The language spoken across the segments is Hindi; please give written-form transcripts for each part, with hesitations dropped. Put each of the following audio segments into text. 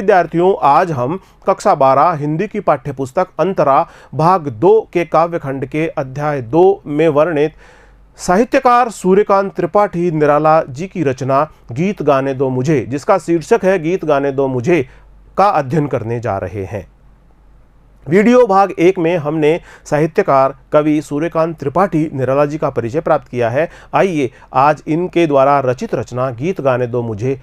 विद्यार्थियों, आज हम कक्षा 12 हिंदी की पाठ्यपुस्तक अंतरा भाग 2 के काव्यखंड के अध्याय 2 में वर्णित साहित्यकार सूर्यकांत त्रिपाठी निराला जी की रचना गीत गाने दो मुझे, जिसका शीर्षक है गीत गाने दो मुझे, का अध्ययन करने जा रहे हैं। वीडियो भाग 1 में हमने साहित्यकार कवि सूर्यकांत त्रिपाठी निराला जी का परिचय प्राप्त किया है। आइए आज इनके द्वारा रचित रचना गीत गाने दो मुझे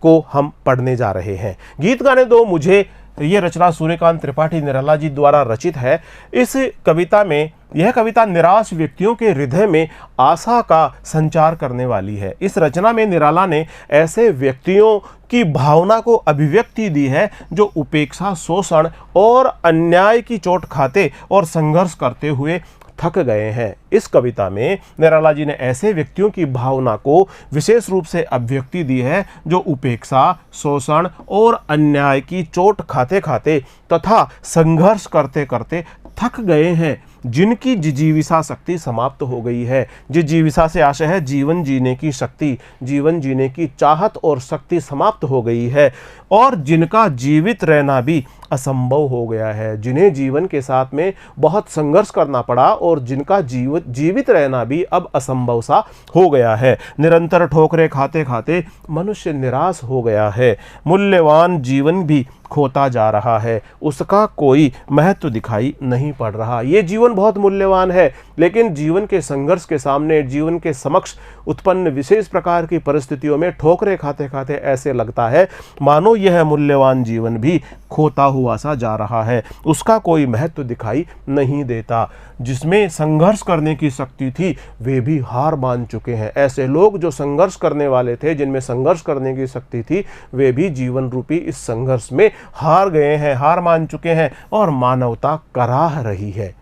को हम पढ़ने जा रहे हैं। गीत गाने दो मुझे ये रचना सूर्यकांत त्रिपाठी निराला जी द्वारा रचित है। इस कविता में यह कविता निराश व्यक्तियों के हृदय में आशा का संचार करने वाली है। इस रचना में निराला ने ऐसे व्यक्तियों की भावना को अभिव्यक्ति दी है जो उपेक्षा, शोषण और अन्याय की चोट खाते और संघर्ष करते हुए थक गए हैं। इस कविता में निराला जी ने ऐसे व्यक्तियों की भावना को विशेष रूप से अभिव्यक्ति दी है जो उपेक्षा, शोषण और अन्याय की चोट खाते खाते तथा संघर्ष करते करते थक गए हैं, जिनकी जिजीविषा शक्ति समाप्त हो गई है। जिजीविषा से आशय है जीवन जीने की शक्ति, जीवन जीने की चाहत और शक्ति समाप्त हो गई है और जिनका जीवित रहना भी असंभव हो गया है, जिन्हें जीवन के साथ में बहुत संघर्ष करना पड़ा और जिनका जीवित रहना भी अब असंभव सा हो गया है। निरंतर ठोकरें खाते खाते मनुष्य निराश हो गया है, मूल्यवान जीवन भी खोता जा रहा है, उसका कोई महत्व दिखाई नहीं पड़ रहा। ये जीवन बहुत मूल्यवान है, लेकिन जीवन के संघर्ष के सामने, जीवन के समक्ष उत्पन्न विशेष प्रकार की परिस्थितियों में ठोकरें खाते खाते ऐसे लगता है मानो यह मूल्यवान जीवन भी खोता हुआ सा जा रहा है, उसका कोई महत्व दिखाई नहीं देता। जिसमें संघर्ष करने की शक्ति थी वे भी हार मान चुके हैं। ऐसे लोग जो संघर्ष करने वाले थे, जिनमें संघर्ष करने की शक्ति थी, वे भी जीवन रूपी इस संघर्ष में हार गए हैं, हार मान चुके हैं और मानवता कराह रही है।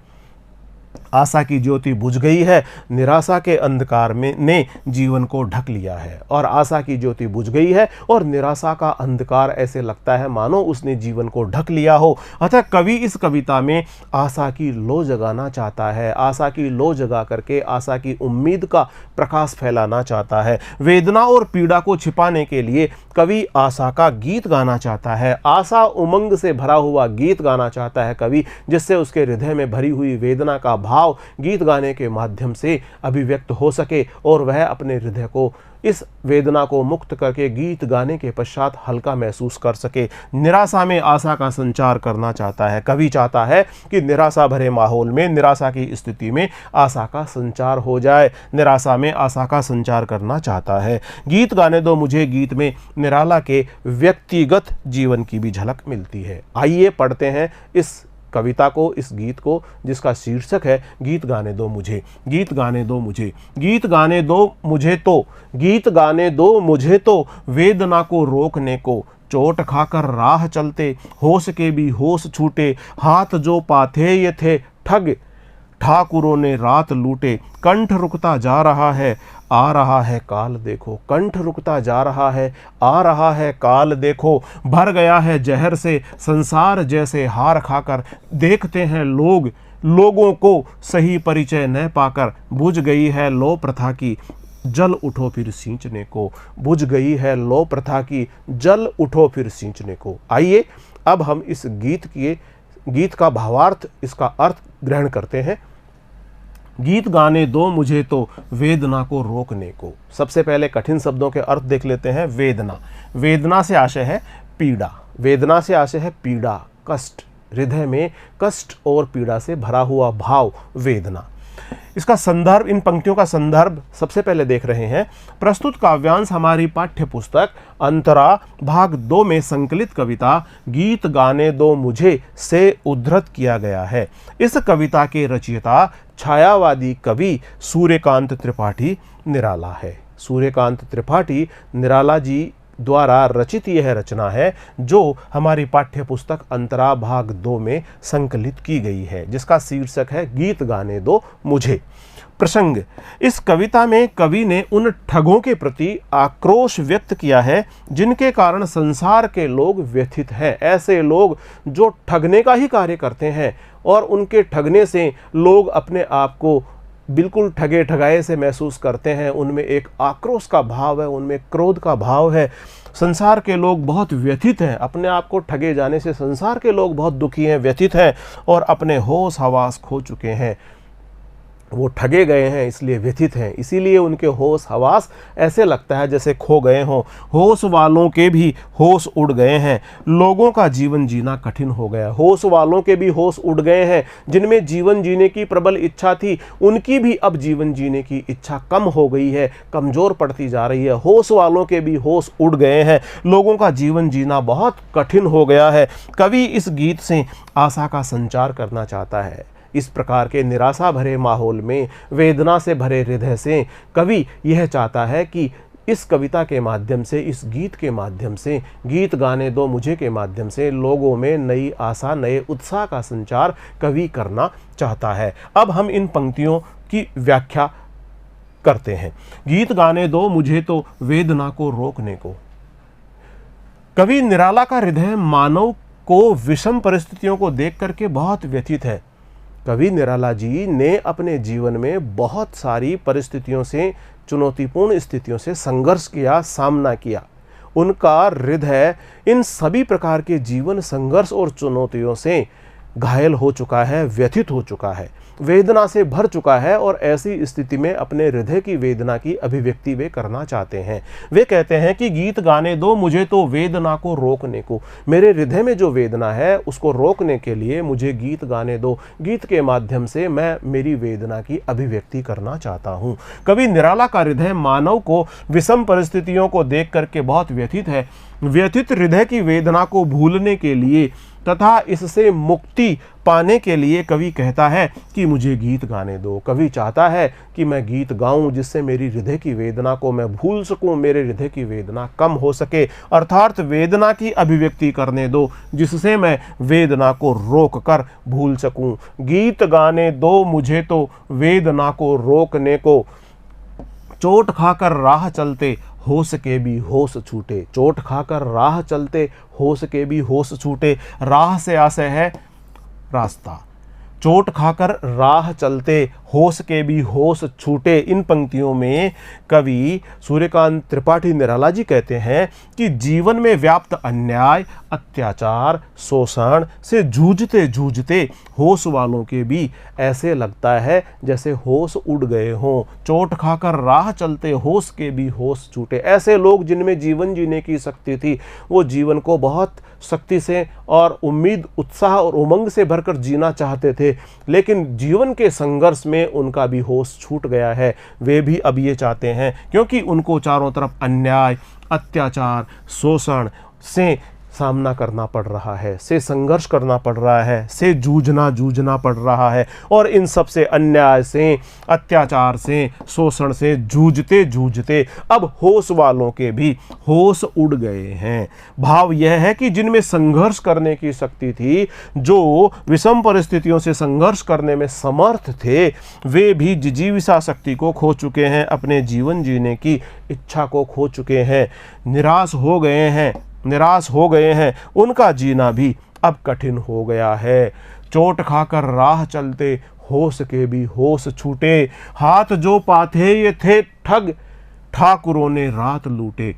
आशा की ज्योति बुझ गई है, निराशा के अंधकार में ने जीवन को ढक लिया है। और आशा की ज्योति बुझ गई है और निराशा का अंधकार ऐसे लगता है मानो उसने जीवन को ढक लिया हो। अतः कवि इस कविता में आशा की लो जगाना चाहता है, आशा की लो जगा करके आशा की उम्मीद का प्रकाश फैलाना चाहता है। वेदना और पीड़ा को छिपाने के लिए कवि आशा का गीत गाना चाहता है, आशा उमंग से भरा हुआ गीत गाना चाहता है कवि, जिससे उसके हृदय में भरी हुई वेदना का भाव गीत गाने के माध्यम से अभिव्यक्त हो सके और वह अपने हृदय को, इस वेदना को मुक्त करके गीत गाने के पश्चात हल्का महसूस कर सके। निराशा में आशा का संचार करना चाहता है कवि, चाहता है कि निराशा भरे माहौल में, निराशा की स्थिति में आशा का संचार हो जाए, निराशा में आशा का संचार करना चाहता है। गीत गाने दो मुझे गीत में निराला के व्यक्तिगत जीवन की भी झलक मिलती है। आइए पढ़ते हैं इस कविता को, इस गीत को, जिसका शीर्षक है गीत गाने दो मुझे। गीत गाने दो मुझे, गीत गाने दो मुझे तो, गीत गाने दो मुझे तो, वेदना को रोकने को, चोट खाकर राह चलते, होश के भी होश छूटे, हाथ जो पाथे ये थे ठग, ठाकुरों ने रात लूटे, कंठ रुकता जा रहा है, आ रहा है काल देखो, कंठ रुकता जा रहा है, आ रहा है काल देखो, भर गया है जहर से संसार जैसे हार खाकर, देखते हैं लोगों को सही परिचय न पाकर, बुझ गई है लो प्रथा की, जल उठो फिर सींचने को, बुझ गई है लो प्रथा की, जल उठो फिर सींचने को। आइए अब हम इस गीत का भावार्थ, इसका अर्थ ग्रहण करते हैं। गीत गाने दो मुझे तो, वेदना को रोकने को। सबसे पहले कठिन शब्दों के अर्थ देख लेते हैं। वेदना, वेदना से आशय है पीड़ा, वेदना से आशय है पीड़ा, कष्ट, हृदय में कष्ट और पीड़ा से भरा हुआ भाव, वेदना। इसका संदर्भ, इन पंक्तियों का संदर्भ सबसे पहले देख रहे हैं। प्रस्तुत काव्यांश हमारी पाठ्य पुस्तक अंतरा भाग 2 में संकलित कविता गीत गाने दो मुझे से उद्धृत किया गया है। इस कविता के रचयिता छायावादी कवि सूर्यकांत त्रिपाठी निराला है। सूर्यकांत त्रिपाठी निराला जी द्वारा रचित यह रचना है जो हमारी पाठ्य पुस्तक अंतरा भाग 2 में संकलित की गई है, जिसका शीर्षक है गीत गाने दो मुझे। प्रसंग, इस कविता में कवि ने उन ठगों के प्रति आक्रोश व्यक्त किया है जिनके कारण संसार के लोग व्यथित हैं। ऐसे लोग जो ठगने का ही कार्य करते हैं और उनके ठगने से लोग अपने आप को बिल्कुल ठगे ठगाए से महसूस करते हैं, उनमें एक आक्रोश का भाव है, उनमें क्रोध का भाव है। संसार के लोग बहुत व्यथित हैं, अपने आप को ठगे जाने से संसार के लोग बहुत दुखी हैं, व्यथित हैं और अपने होश हवास खो चुके हैं। वो ठगे गए हैं इसलिए व्यथित हैं, इसीलिए उनके होश हवास ऐसे लगता है जैसे खो गए हों। होश वालों के भी होश उड़ गए हैं, लोगों का जीवन जीना कठिन हो गया। होश वालों के भी होश उड़ गए हैं, जिनमें जीवन जीने की प्रबल इच्छा थी उनकी भी अब जीवन जीने की इच्छा कम हो गई है, कमज़ोर पड़ती जा रही है। होश वालों के भी होश उड़ गए हैं, लोगों का जीवन जीना बहुत कठिन हो गया है। कवि इस गीत से आशा का संचार करना चाहता है। इस प्रकार के निराशा भरे माहौल में, वेदना से भरे हृदय से कवि यह चाहता है कि इस कविता के माध्यम से, इस गीत के माध्यम से, गीत गाने दो मुझे के माध्यम से लोगों में नई आशा, नए उत्साह का संचार कवि करना चाहता है। अब हम इन पंक्तियों की व्याख्या करते हैं। गीत गाने दो मुझे तो वेदना को रोकने को। कवि निराला का हृदय मानव को विषम परिस्थितियों को देख करके बहुत व्यथित है। कवि निराला जी ने अपने जीवन में बहुत सारी परिस्थितियों से, चुनौतीपूर्ण स्थितियों से संघर्ष किया, सामना किया। उनका हृदय इन सभी प्रकार के जीवन संघर्ष और चुनौतियों से घायल हो चुका है, व्यथित हो चुका है, वेदना से भर चुका है और ऐसी स्थिति में अपने हृदय की वेदना की अभिव्यक्ति वे करना चाहते हैं। वे कहते हैं कि गीत गाने दो मुझे तो वेदना को रोकने को। मेरे हृदय में जो वेदना है उसको रोकने के लिए मुझे गीत गाने दो। गीत के माध्यम से मैं मेरी वेदना की अभिव्यक्ति करना चाहता हूँ। कवि निराला का हृदय मानव को विषम परिस्थितियों को देख करके बहुत व्यथित है। व्यथित हृदय की वेदना को भूलने के लिए तथा इससे मुक्ति पाने के लिए कवि कहता है कि मुझे गीत गाने दो। कवि चाहता है कि मैं गीत गाऊं जिससे मेरी हृदय की वेदना को मैं भूल सकूं, मेरे हृदय की वेदना कम हो सके, अर्थात वेदना की अभिव्यक्ति करने दो जिससे मैं वेदना को रोक कर भूल सकूं। गीत गाने दो मुझे तो वेदना को रोकने को। चोट खाकर राह चलते होश के भी होश छूटे। चोट खाकर राह चलते होश के भी होश छूटे। राह से आशय है रास्ता। चोट खाकर राह चलते होश के भी होश छूटे। इन पंक्तियों में कवि सूर्यकांत त्रिपाठी निराला जी कहते हैं कि जीवन में व्याप्त अन्याय, अत्याचार, शोषण से जूझते जूझते होश वालों के भी ऐसे लगता है जैसे होश उड़ गए हों। चोट खाकर राह चलते होश के भी होश छूटे। ऐसे लोग जिनमें जीवन जीने की शक्ति थी, वो जीवन को बहुत शक्ति से और उम्मीद, उत्साह और उमंग से भरकर जीना चाहते थे, लेकिन जीवन के संघर्ष में उनका भी होश छूट गया है। वे भी अब ये चाहते हैं, क्योंकि उनको चारों तरफ अन्याय, अत्याचार, शोषण से सामना करना पड़ रहा है, से संघर्ष करना पड़ रहा है, से जूझना पड़ रहा है, और इन सब से, अन्याय से, अत्याचार से, शोषण से जूझते जूझते अब होश वालों के भी होश उड़ गए हैं। भाव यह है कि जिनमें संघर्ष करने की शक्ति थी, जो विषम परिस्थितियों से संघर्ष करने में समर्थ थे, वे भी जिजीविषा शक्ति को खो चुके हैं, अपने जीवन जीने की इच्छा को खो चुके हैं, निराश हो गए हैं। उनका जीना भी अब कठिन हो गया है। चोट खाकर राह चलते होश के भी होश छूटे। हाथ जो पाथेय थे ठग, ठाकुरों ने रात लूटे।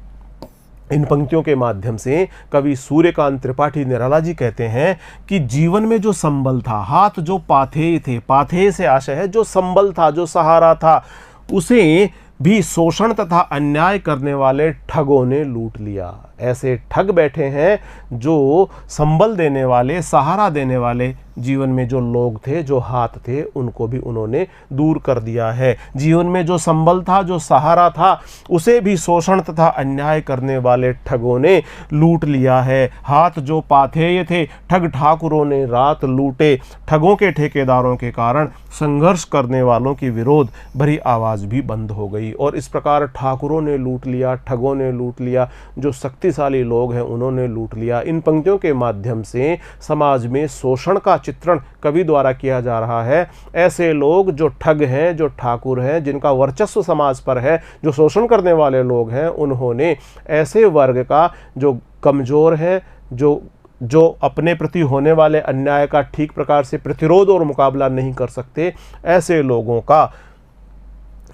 इन पंक्तियों के माध्यम से कवि सूर्यकांत त्रिपाठी निराला जी कहते हैं कि जीवन में जो संबल था, हाथ जो पाथेय थे, पाथेय से आशय है जो संबल था, जो सहारा था, उसे भी शोषण तथा अन्याय करने वाले ठगों ने लूट लिया। ऐसे ठग बैठे हैं जो संबल देने वाले, सहारा देने वाले जीवन में जो लोग थे, जो हाथ थे, उनको भी उन्होंने दूर कर दिया है। जीवन में जो संबल था, जो सहारा था, उसे भी शोषण तथा अन्याय करने वाले ठगों ने लूट लिया है। हाथ जो पाथेय थे ठग, ठाकुरों ने रात लूटे। ठगों के ठेकेदारों के कारण संघर्ष करने वालों की विरोध भरी आवाज़ भी बंद हो गई, और इस प्रकार ठाकुरों ने लूट लिया, ठगों ने लूट लिया, जो शक्तिशाली लोग हैं उन्होंने लूट लिया। इन पंक्तियों के माध्यम से समाज में शोषण का चित्रण कवि द्वारा किया जा रहा है। ऐसे लोग जो ठग हैं, जो ठाकुर हैं, जिनका वर्चस्व समाज पर है, जो शोषण करने वाले लोग हैं, उन्होंने ऐसे वर्ग का जो कमज़ोर है, जो अपने प्रति होने वाले अन्याय का ठीक प्रकार से प्रतिरोध और मुकाबला नहीं कर सकते, ऐसे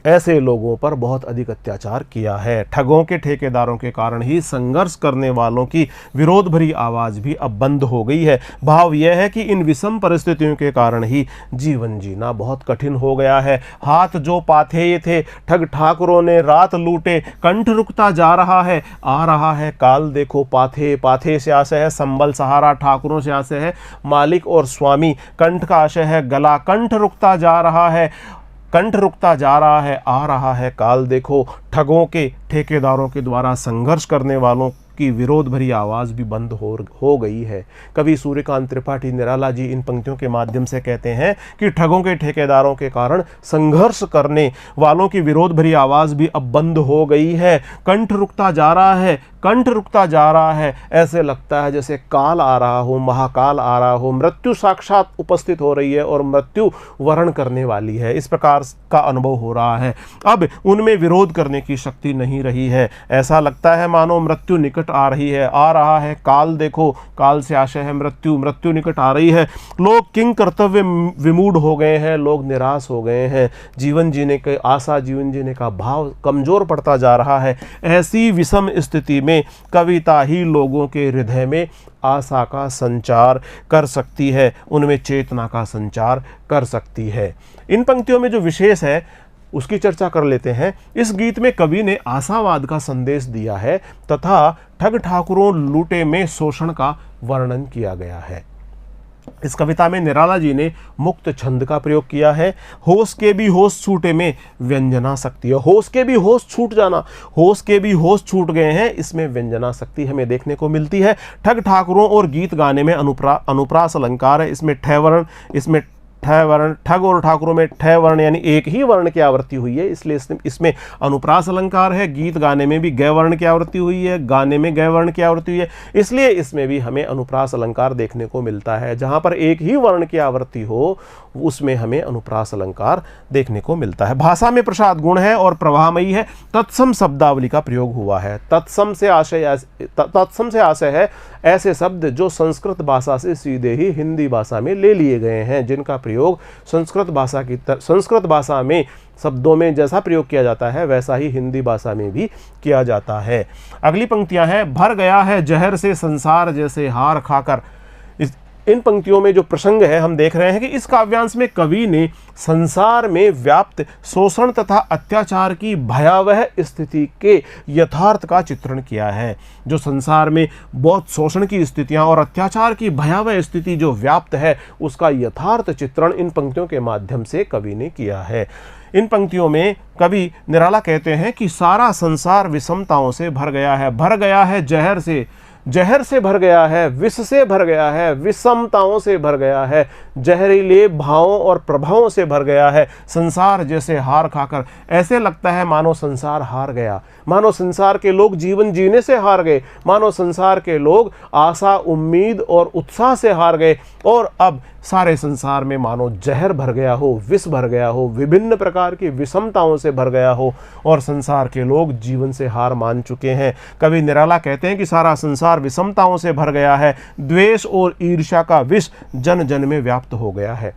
ऐसे लोगों पर बहुत अधिक अत्याचार किया है। ठगों के ठेकेदारों के कारण ही संघर्ष करने वालों की विरोध भरी आवाज़ भी अब बंद हो गई है। भाव यह है कि इन विषम परिस्थितियों के कारण ही जीवन जीना बहुत कठिन हो गया है। हाथ जो पाथेय थे ठग ठाकुरों ने रात लूटे, कंठ रुकता जा रहा है, आ रहा है काल देखो पाथे। पाथे से आशय है संबल सहारा, ठाकुरों से आशय है मालिक और स्वामी, कंठ का आशय है गला। कंठ रुकता जा रहा है, कंठ रुकता जा रहा है, आ रहा है काल देखो। ठगों के ठेकेदारों के द्वारा संघर्ष करने वालों की विरोध भरी आवाज़ भी बंद हो गई है। कवि सूर्यकांत त्रिपाठी निराला जी इन पंक्तियों के माध्यम से कहते हैं कि ठगों के ठेकेदारों के कारण संघर्ष करने वालों की विरोध भरी आवाज़ भी अब बंद हो गई है। कंठ रुकता जा रहा है, कंठ रुकता जा रहा है, ऐसे लगता है जैसे काल आ रहा हो, महाकाल आ रहा हो, मृत्यु साक्षात उपस्थित हो रही है और मृत्यु वर्ण करने वाली है, इस प्रकार का अनुभव हो रहा है। अब उनमें विरोध करने की शक्ति नहीं रही है। ऐसा लगता है मानो मृत्यु निकट आ रही है, आ रहा है काल देखो। काल से आशय है मृत्यु, मृत्यु निकट आ रही है। लोग किंग कर्तव्य विमूढ़ हो गए हैं, लोग निराश हो गए हैं। जीवन जीने की आशा, जीवन जीने का भाव कमजोर पड़ता जा रहा है। ऐसी विषम स्थिति में कविता ही लोगों के हृदय में आशा का संचार कर सकती है, उनमें चेतना का संचार कर सकती है। इन पंक्तियों में जो विशेष है उसकी चर्चा कर लेते हैं। इस गीत में कवि ने आशावाद का संदेश दिया है तथा ठग ठाकुरों लूटे में शोषण का वर्णन किया गया है। इस कविता में निराला जी ने मुक्त छंद का प्रयोग किया है। होश के भी होश छूटे में व्यंजना शक्ति है। होश के भी होश छूट जाना, होश के भी होश छूट गए हैं, इसमें व्यंजना शक्ति हमें देखने को मिलती है। ठग ठाकुरों और गीत गाने में अनुप्रास अलंकार है। इसमें ठय वर्ण, इसमें ठय वर्ण, ठग और ठाकुरों में ठय वर्ण यानी एक ही वर्ण की आवृत्ति हुई है, इसलिए इसमें अनुप्रास अलंकार है। गीत गाने में भी गय वर्ण की आवृत्ति हुई है, गाने में गय वर्ण की आवृत्ति हुई है, इसलिए इसमें भी हमें अनुप्रास अलंकार देखने को मिलता है। जहां पर एक ही वर्ण की आवृत्ति हो उसमें हमें अनुप्रास अलंकार देखने को मिलता है। भाषा में प्रसाद गुण है और प्रवाहमयी है। तत्सम शब्दावली का प्रयोग हुआ है। तत्सम से आशय है ऐसे शब्द जो संस्कृत भाषा से सीधे ही हिंदी भाषा में ले लिए गए हैं, जिनका प्रयोग संस्कृत भाषा में शब्दों में जैसा प्रयोग किया जाता है वैसा ही हिंदी भाषा में भी किया जाता है। अगली पंक्तियां हैं। भर गया है जहर से संसार जैसे हार खाकर। इन पंक्तियों में जो प्रसंग है हम देख रहे हैं कि इस काव्यांश में कवि ने संसार में व्याप्त शोषण तथा अत्याचार की भयावह स्थिति के यथार्थ का चित्रण किया है। जो संसार में बहुत शोषण की स्थितियां और अत्याचार की भयावह स्थिति जो व्याप्त है उसका यथार्थ चित्रण इन पंक्तियों के माध्यम से कवि ने किया है। इन पंक्तियों में कवि निराला कहते हैं कि सारा संसार विषमताओं से भर गया है। भर गया है जहर से, जहर से भर गया है, विष से भर गया है, विषमताओं से भर गया है, जहरीले भावों और प्रभावों से भर गया है। संसार जैसे हार खाकर, ऐसे लगता है मानो संसार हार गया, मानो संसार के लोग जीवन जीने से हार गए, मानो संसार के लोग आशा, उम्मीद और उत्साह से हार गए और अब सारे संसार में मानो जहर भर गया हो, विष भर गया हो, विभिन्न प्रकार की विषमताओं से भर गया हो और संसार के लोग जीवन से हार मान चुके हैं। कवि निराला कहते हैं कि सारा संसार विषमताओं से भर गया है। द्वेष और ईर्ष्या का विष जन जन में व्याप्त हो गया है।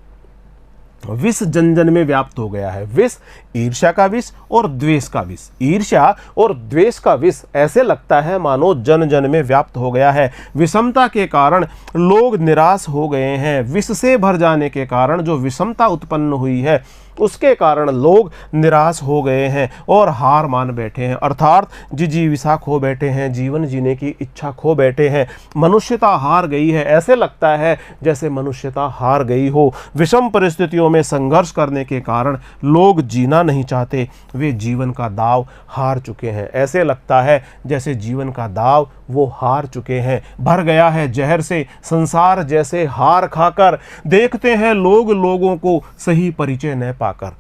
विष जन जन में व्याप्त हो गया है। विष, ईर्ष्या का विष और द्वेष का विष, ईर्ष्या और द्वेष का विष ऐसे लगता है मानो जन जन में व्याप्त हो गया है। विषमता के कारण लोग निराश हो गए हैं। विष से भर जाने के कारण जो विषमता उत्पन्न हुई है उसके कारण लोग निराश हो गए हैं और हार मान बैठे हैं, अर्थात जिजीविषा खो बैठे हैं, जीवन जीने की इच्छा खो बैठे हैं। मनुष्यता हार गई है, ऐसे लगता है जैसे मनुष्यता हार गई हो। विषम परिस्थितियों में संघर्ष करने के कारण लोग जीना नहीं चाहते, वे जीवन का दाव हार चुके हैं। ऐसे लगता है जैसे जीवन का दाव वो हार चुके हैं। भर गया है जहर से संसार जैसे हार खाकर, देखते हैं लोग लोगों को सही परिचय न पाकर।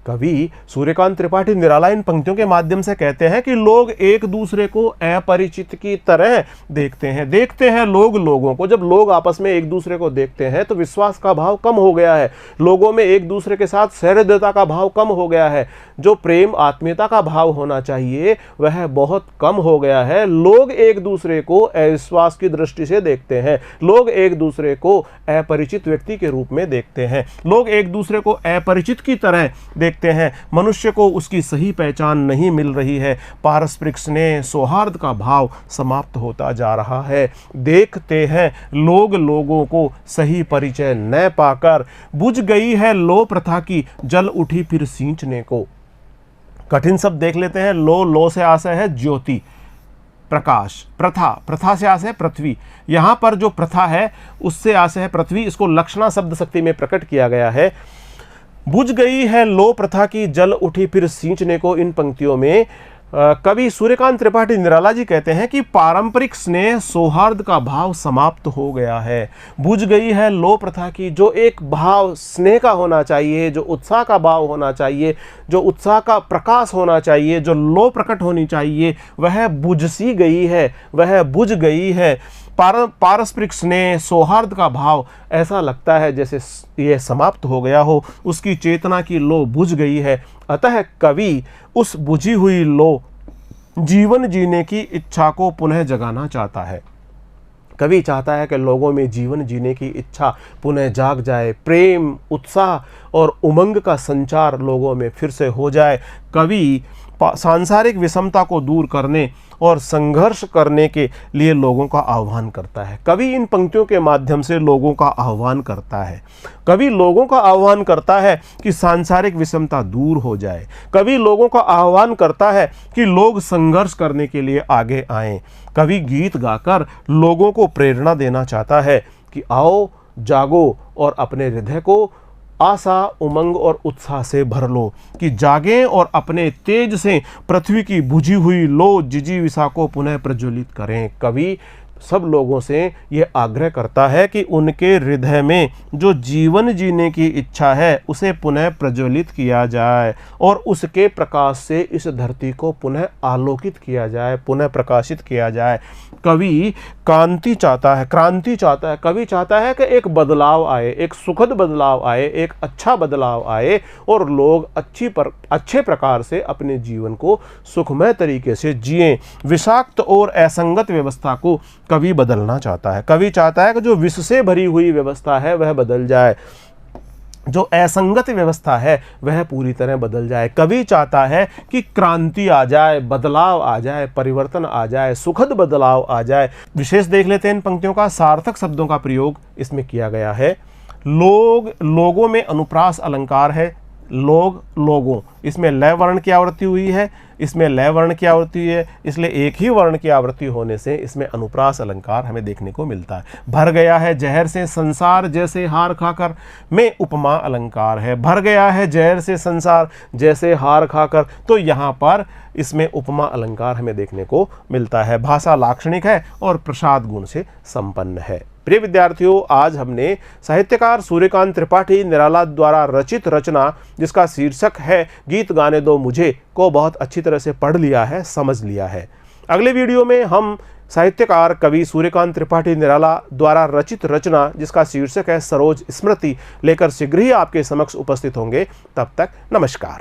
कवि सूर्यकांत त्रिपाठी निराला इन पंक्तियों के माध्यम से कहते हैं कि लोग एक दूसरे को अपरिचित की तरह देखते हैं। देखते हैं लोग लोगों को। जब लोग आपस में एक दूसरे को देखते हैं तो विश्वास का भाव कम हो गया है, लोगों में एक दूसरे के साथ सहृदयता का भाव कम हो गया है, जो प्रेम आत्मीयता का भाव होना चाहिए वह बहुत कम हो गया है। लोग एक दूसरे को अविश्वास की दृष्टि से देखते हैं, लोग एक दूसरे को अपरिचित व्यक्ति के रूप में देखते हैं, लोग एक दूसरे को अपरिचित की तरह देखते देखते हैं मनुष्य को उसकी सही पहचान नहीं मिल रही है। पारस्परिक स्नेह सौहार्द का भाव समाप्त होता जा रहा है। देखते हैं लोग लोगों को सही परिचय न पाकर बुझ गई है लो प्रथा की जल उठी फिर सींचने को। कठिन शब्द देख लेते हैं। लो से आशय है ज्योति प्रकाश। प्रथा से आशय है पृथ्वी। यहाँ पर जो प्रथा है उससे आशय है पृथ्वी। इसको लक्षणा शब्द शक्ति में प्रकट किया गया है। बुझ गई है लो प्रथा की जल उठी फिर सींचने को। इन पंक्तियों में कवि सूर्यकांत त्रिपाठी निराला जी कहते हैं कि पारंपरिक स्नेह सौहार्द का भाव समाप्त हो गया है। बुझ गई है लो प्रथा की, जो एक भाव स्नेह का होना चाहिए, जो उत्साह का भाव होना चाहिए, जो उत्साह का प्रकाश होना चाहिए, जो लो प्रकट होनी चाहिए, वह बुझ सी गई है, वह बुझ गई है। पारस्परिक स्नेह सौहार्द का भाव ऐसा लगता है जैसे यह समाप्त हो गया हो, उसकी चेतना की लो बुझ गई है। अतः कवि उस बुझी हुई लो जीवन जीने की इच्छा को पुनः जगाना चाहता है। कवि चाहता है कि लोगों में जीवन जीने की इच्छा पुनः जाग जाए, प्रेम उत्साह और उमंग का संचार लोगों में फिर से हो जाए। कवि सांसारिक विषमता को दूर करने और संघर्ष करने के लिए लोगों का आह्वान करता है। कवि इन पंक्तियों के माध्यम से लोगों का आह्वान करता है। कवि लोगों का आह्वान करता है कि सांसारिक विषमता दूर हो जाए। कवि लोगों का आह्वान करता है कि लोग संघर्ष करने के लिए आगे आएं। कवि गीत गाकर लोगों को प्रेरणा देना चाहता है कि आओ जागो और अपने हृदय को आशा उमंग और उत्साह से भर लो, कि जागें और अपने तेज से पृथ्वी की बुझी हुई लो जिजीविषा को पुनः प्रज्वलित करें। कवि सब लोगों से ये आग्रह करता है कि उनके हृदय में जो जीवन जीने की इच्छा है उसे पुनः प्रज्वलित किया जाए और उसके प्रकाश से इस धरती को पुनः आलोकित किया जाए, पुनः प्रकाशित किया जाए। कवि क्रांति चाहता है। कवि चाहता है कि एक बदलाव आए, एक सुखद बदलाव आए, एक अच्छा बदलाव आए और लोग अच्छे प्रकार से अपने जीवन को सुखमय तरीके से जिएं। विषाक्त और असंगत व्यवस्था को कवि बदलना चाहता है। कवि चाहता है कि जो विष से भरी हुई व्यवस्था है वह बदल जाए, जो असंगत व्यवस्था है वह पूरी तरह बदल जाए। कवि चाहता है कि क्रांति आ जाए, बदलाव आ जाए, परिवर्तन आ जाए, सुखद बदलाव आ जाए। विशेष देख लेते हैं इन पंक्तियों का। सार्थक शब्दों का प्रयोग इसमें किया गया है। लोगों में अनुप्रास अलंकार है। लोगों, इसमें लय वर्ण की आवृत्ति हुई है, इसमें लय वर्ण की आवृत्ति हुई है, इसलिए एक ही वर्ण की आवृत्ति होने से इसमें अनुप्रास अलंकार हमें देखने को मिलता है। भर गया है जहर से संसार जैसे हार खाकर, में उपमा अलंकार है। भर गया है जहर से संसार जैसे हार खाकर, तो यहाँ पर इसमें उपमा अलंकार हमें देखने को मिलता है। भाषा लाक्षणिक है और प्रसाद गुण से संपन्न है। प्रिय विद्यार्थियों, आज हमने साहित्यकार सूर्यकांत त्रिपाठी निराला द्वारा रचित रचना जिसका शीर्षक है गीत गाने दो मुझे को बहुत अच्छी तरह से पढ़ लिया है, समझ लिया है। अगले वीडियो में हम साहित्यकार कवि सूर्यकांत त्रिपाठी निराला द्वारा रचित रचना जिसका शीर्षक है सरोज स्मृति लेकर शीघ्र ही आपके समक्ष उपस्थित होंगे। तब तक नमस्कार।